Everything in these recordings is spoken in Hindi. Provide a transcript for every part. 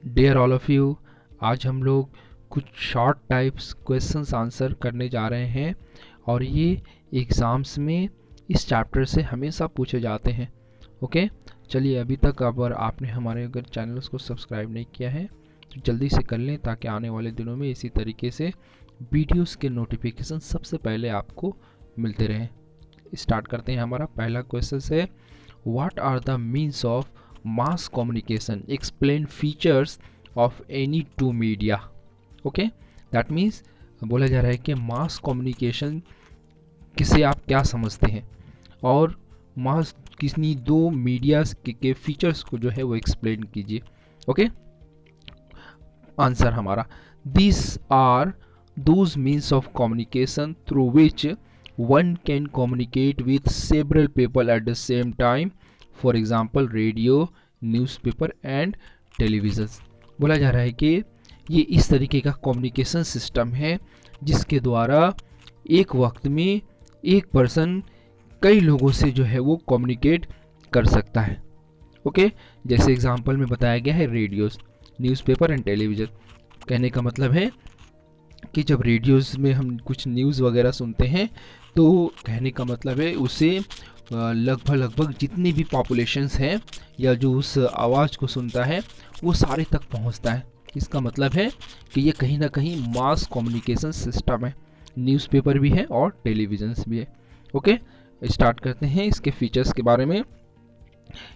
डियर ऑल ऑफ यू, आज हम लोग कुछ शॉर्ट टाइप्स क्वेश्चंस आंसर करने जा रहे हैं और ये एग्ज़ाम्स में इस चैप्टर से हमेशा पूछे जाते हैं। ओके, चलिए अभी तक अगर आपने हमारे अगर चैनल्स को सब्सक्राइब नहीं किया है तो जल्दी से कर लें ताकि आने वाले दिनों में इसी तरीके से वीडियोस के नोटिफिकेशन सबसे पहले आपको मिलते रहें। स्टार्ट करते हैं। हमारा पहला क्वेश्चन है, what are the means of mass communication, explain features of any two media. Okay, that means बोला जा रहा है कि मास कम्युनिकेशन किसे आप क्या समझते हैं और मास किसी दो मीडियाज के फीचर्स को जो है वो एक्सप्लेन कीजिए। ओके, आंसर हमारा, this are those means of communication through which one can communicate with several people at the same time, for example radio, newspaper and television। बोला जा रहा है कि ये इस तरीके का कम्युनिकेशन सिस्टम है जिसके द्वारा एक वक्त में एक पर्सन कई लोगों से जो है वो कम्युनिकेट कर सकता है। ओके, जैसे एग्जांपल में बताया गया है रेडियोस, न्यूज़पेपर एंड टेलीविज़न। कहने का मतलब है कि जब रेडियोज़ में हम कुछ न्यूज़ वगैरह सुनते हैं तो कहने का मतलब है उसे लगभग जितनी भी पॉपुलेशंस हैं या जो उस आवाज़ को सुनता है वो सारे तक पहुंचता है। इसका मतलब है कि ये कहीं ना कहीं मास कम्युनिकेशन सिस्टम है। न्यूज़पेपर भी है और टेलीविज़न्स भी है। ओके, स्टार्ट करते हैं इसके फीचर्स के बारे में।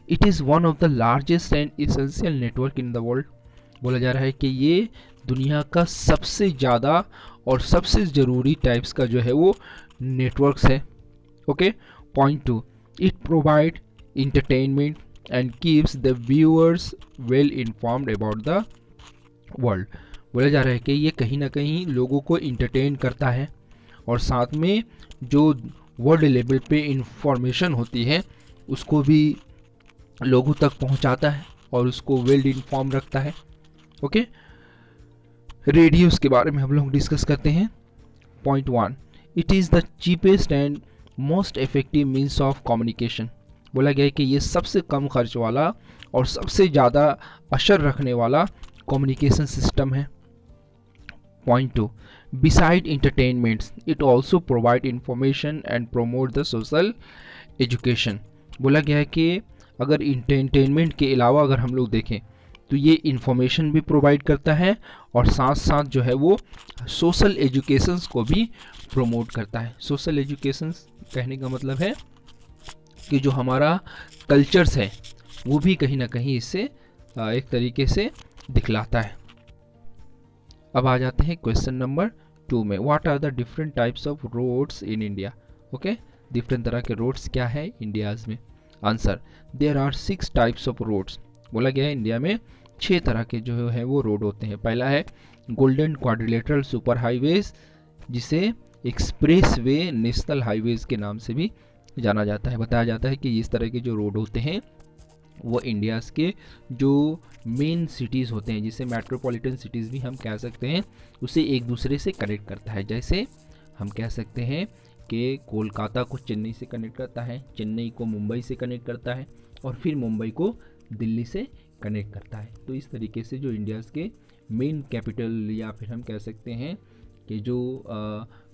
It is one of the largest and essential network in the world. बोला जा रहा है कि ये दुनिया का सबसे ज़्यादा और सबसे ज़रूरी टाइप्स का जो है वो नेटवर्क्स है। Okay, point 2, it provide entertainment and keeps the viewers well informed about the world. बोला जा रहा है कि ये कहीं ना कहीं लोगों को इंटरटेन करता है और साथ में जो वर्ल्ड लेवल पे इंफॉर्मेशन होती है उसको भी लोगों तक पहुंचाता है और उसको वेल इन्फॉर्म रखता है। ओके, रेडियोस के बारे में हम लोग डिस्कस करते हैं। Point 1, it is the cheapest and most effective means of communication. बोला गया है कि ये सबसे कम खर्च वाला और सबसे ज़्यादा असर रखने वाला कम्युनिकेशन सिस्टम है। Point 2, beside entertainments it also provide information and promote the social education. बोला गया है कि अगर इंटरटेनमेंट के अलावा अगर हम लोग देखें तो ये इंफॉर्मेशन भी प्रोवाइड करता है और साथ साथ जो है वो सोशल एजुकेशंस को भी प्रमोट करता है। सोशल एजुकेशंस कहने का मतलब है कि जो हमारा कल्चर्स है वो भी कहीं ना कहीं इससे एक तरीके से दिखलाता है। अब आ जाते हैं क्वेश्चन नंबर 2 में, what are the different types of roads in India. Okay, different तरह के रोड्स क्या है इंडियाज़ में। Answer, there are 6 types of roads. बोला गया है इंडिया में 6 तरह के जो है वो रोड होते हैं। पहला है गोल्डन क्वाड्रिलेटरल सुपर हाईवेज, जिसे एक्सप्रेस वे नेशनल हाईवेज के नाम से भी जाना जाता है। बताया जाता है कि इस तरह के जो रोड होते हैं वो इंडियाज़ के जो मेन सिटीज़ होते हैं, जिसे मेट्रोपॉलिटन सिटीज़ भी हम कह सकते हैं, उसे एक दूसरे से कनेक्ट करता है। जैसे हम कह सकते हैं कि कोलकाता को चेन्नई से कनेक्ट करता है, चेन्नई को मुंबई से कनेक्ट करता है और फिर मुंबई को दिल्ली से कनेक्ट करता है। तो इस तरीके से जो इंडियाज़ के मेन कैपिटल या फिर हम कह सकते हैं कि जो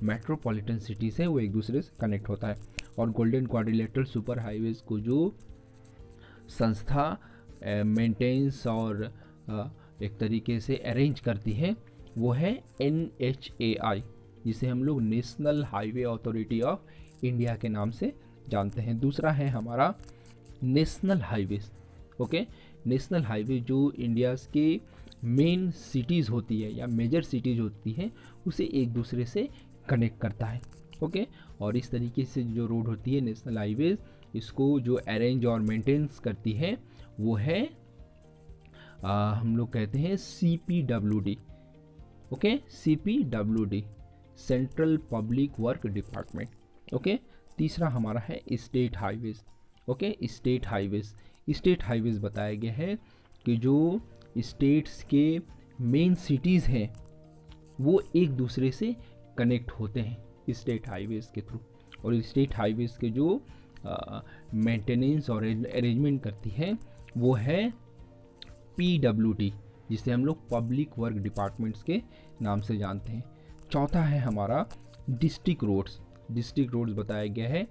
मेट्रोपॉलिटन सिटीज़ हैं वो एक दूसरे से कनेक्ट होता है। और गोल्डन क्वाड्रिलेटरल सुपर हाईवेज़ को जो संस्था मेंटेन्स और एक तरीके से अरेंज करती है वो है NHAI, जिसे हम लोग national highway authority of India के नाम से जानते हैं। दूसरा है हमारा national highways. Okay, national highway जो इंडियाज़ के मेन सिटीज़ होती है या मेजर सिटीज़ होती हैं उसे एक दूसरे से कनेक्ट करता है। ओके, और इस तरीके से जो रोड होती है नेशनल हाईवेज़, इसको जो अरेंज और मेंटेन्स करती है वो है हम लोग कहते हैं CPWD। Okay, CPWD, central public work department. Okay, तीसरा हमारा है state highways. Okay, state highways बताया गया है कि जो स्टेट्स के मेन सिटीज़ हैं वो एक दूसरे से कनेक्ट होते हैं स्टेट हाईवेज़ के थ्रू, और स्टेट हाईवेज़ के जो मेंटेनेंस और अरेंजमेंट करती है वो है PWD, जिसे हम लोग पब्लिक वर्क डिपार्टमेंट्स के नाम से जानते हैं। चौथा है हमारा डिस्ट्रिक्ट रोड्स। डिस्ट्रिक्ट रोड्स बताया गया है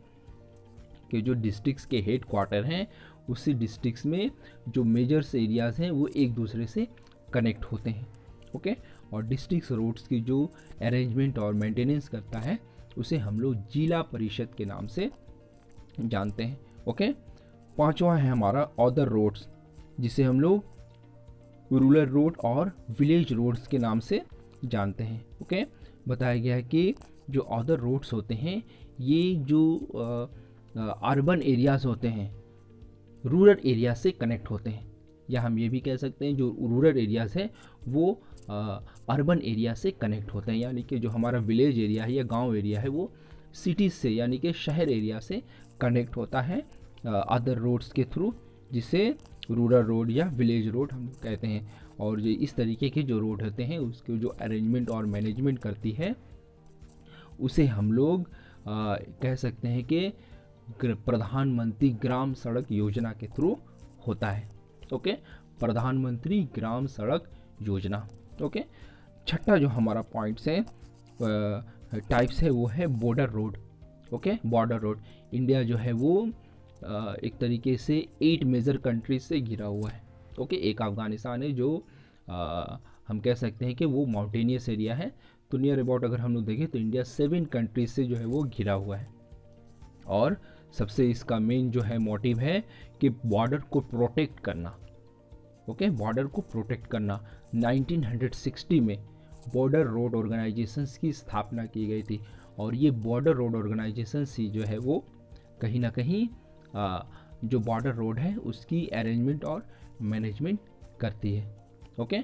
कि जो डिस्ट्रिक्ट्स के हेड क्वार्टर हैं उसी डिस्ट्रिक्ट्स में जो मेजर्स एरियाज़ हैं वो एक दूसरे से कनेक्ट होते हैं। ओके, और डिस्ट्रिक्ट रोड्स की जो अरेंजमेंट और मेंटेनेंस करता है उसे हम लोग जिला परिषद के नाम से जानते हैं। ओके, पांचवा है हमारा अदर रोड्स, जिसे हम लोग रूरल रोड और विलेज रोड्स के नाम से जानते हैं। ओके, बताया गया है कि जो अदर रोड्स होते हैं ये जो अर्बन एरियाज़ होते हैं रूरल एरिया से कनेक्ट होते हैं, या हम ये भी कह सकते हैं जो रूरल एरियाज़ है वो अर्बन एरिया से कनेक्ट होते हैं, यानी कि जो हमारा विलेज एरिया है या गांव एरिया है वो सिटीज़ से यानी कि शहर एरिया से कनेक्ट होता है अदर रोड्स के थ्रू, जिसे रूरल रोड या विलेज रोड हम लोग कहते हैं। और जो इस तरीके के जो रोड होते हैं उसके जो अरेंजमेंट और मैनेजमेंट करती है उसे हम लोग कह सकते हैं कि प्रधानमंत्री ग्राम सड़क योजना के थ्रू होता है। ओके, प्रधानमंत्री ग्राम सड़क योजना। ओके, छठा जो हमारा पॉइंट्स है टाइप्स है वो है border road. Okay, border road India जो है वो एक तरीके से 8 मेजर कंट्रीज से घिरा हुआ है। ओके, एक अफगानिस्तान है जो हम कह सकते हैं कि वो माउंटेनियस एरिया है। तो नियर अबाउट अगर हम लोग देखें तो इंडिया 7 कंट्रीज से जो है वो घिरा हुआ है, और सबसे इसका मेन जो है मोटिव है कि बॉर्डर को प्रोटेक्ट करना। ओके, बॉर्डर को प्रोटेक्ट करना। 1960 में बॉर्डर रोड ऑर्गेनाइजेशंस की स्थापना की गई थी, और ये बॉर्डर रोड ऑर्गेनाइजेशंस ही जो है वो कहीं ना कहीं जो बॉर्डर रोड है उसकी अरेंजमेंट और मैनेजमेंट करती है। ओके,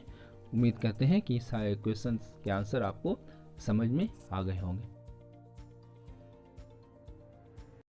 उम्मीद करते हैं कि सारे क्वेश्चंस के आंसर आपको समझ में आ गए होंगे।